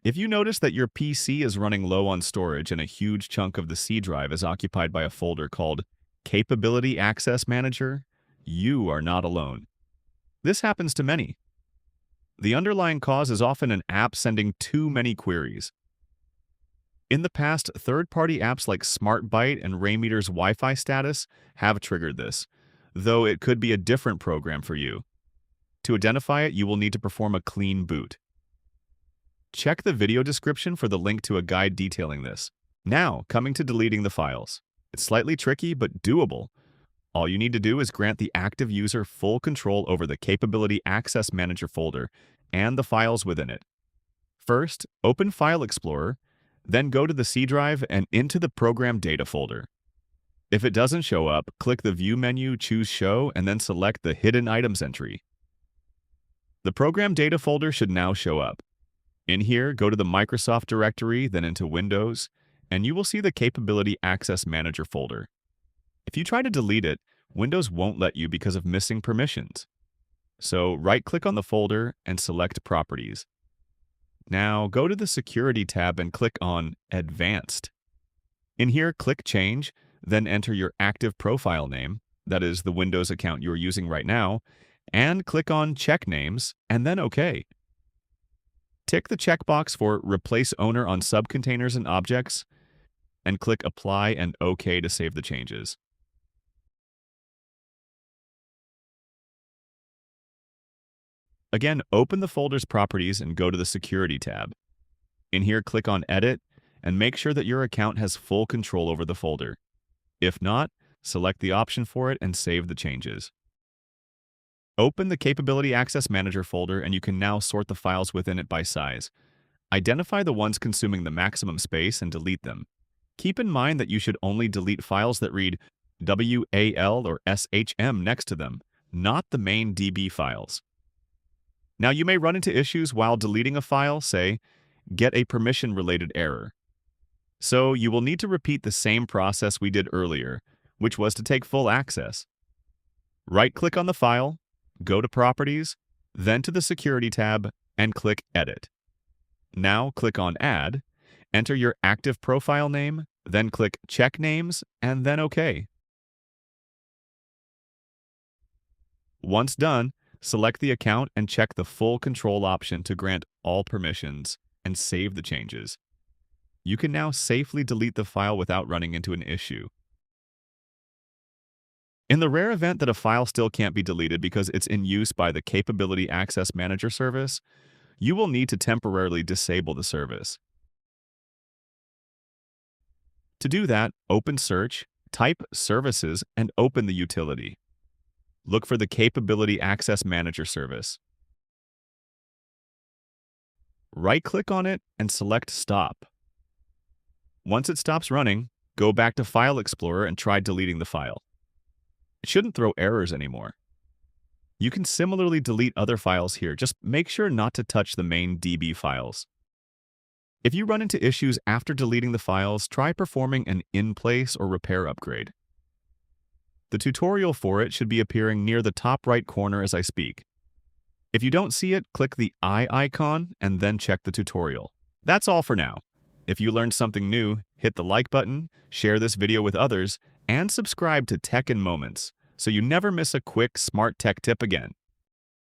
If you notice that your PC is running low on storage and a huge chunk of the C drive is occupied by a folder called CapabilityAccessManager, you are not alone. This happens to many. The underlying cause is often an app sending too many queries. In the past, third-party apps like SmartByte and Raymeter's Wi-Fi status have triggered this, though it could be a different program for you. To identify it, you will need to perform a clean boot. Check the video description for the link to a guide detailing this. Now, coming to deleting the files. It's slightly tricky, but doable. All you need to do is grant the active user full control over the Capability Access Manager folder and the files within it. First, open File Explorer, then go to the C drive and into the Program Data folder. If it doesn't show up, click the View menu, choose Show, and then select the Hidden Items entry. The Program Data folder should now show up. In here, go to the Microsoft directory, then into Windows, and you will see the Capability Access Manager folder. If you try to delete it, Windows won't let you because of missing permissions. So right-click on the folder and select Properties. Now go to the Security tab and click on Advanced. In here, click Change, then enter your active profile name, that is the Windows account you are using right now, and click on Check Names, and then OK. Tick the checkbox for Replace Owner on Subcontainers and Objects, and click Apply and OK to save the changes. Again, open the folder's properties and go to the Security tab. In here, click on Edit, and make sure that your account has full control over the folder. If not, select the option for it and save the changes. Open the Capability Access Manager folder and you can now sort the files within it by size. Identify the ones consuming the maximum space and delete them. Keep in mind that you should only delete files that read WAL or SHM next to them, not the main DB files. Now you may run into issues while deleting a file, say, get a permission-related error. So you will need to repeat the same process we did earlier, which was to take full access. Right-click on the file, go to Properties, then to the Security tab, and click Edit. Now click on Add, enter your active profile name, then click Check Names, and then OK. Once done, select the account and check the Full Control option to grant all permissions and save the changes. You can now safely delete the file without running into an issue. In the rare event that a file still can't be deleted because it's in use by the Capability Access Manager service, you will need to temporarily disable the service. To do that, open Search, type Services, and open the utility. Look for the Capability Access Manager service. Right-click on it and select Stop. Once it stops running, go back to File Explorer and try deleting the file. It shouldn't throw errors anymore. You can similarly delete other files here, just make sure not to touch the main DB files. If you run into issues after deleting the files, try performing an in-place or repair upgrade. The tutorial for it should be appearing near the top right corner as I speak. If you don't see it, click the eye icon and then check the tutorial. That's all for now. If you learned something new, hit the like button, share this video with others, and subscribe to Tech in Moments so you never miss a quick smart tech tip again.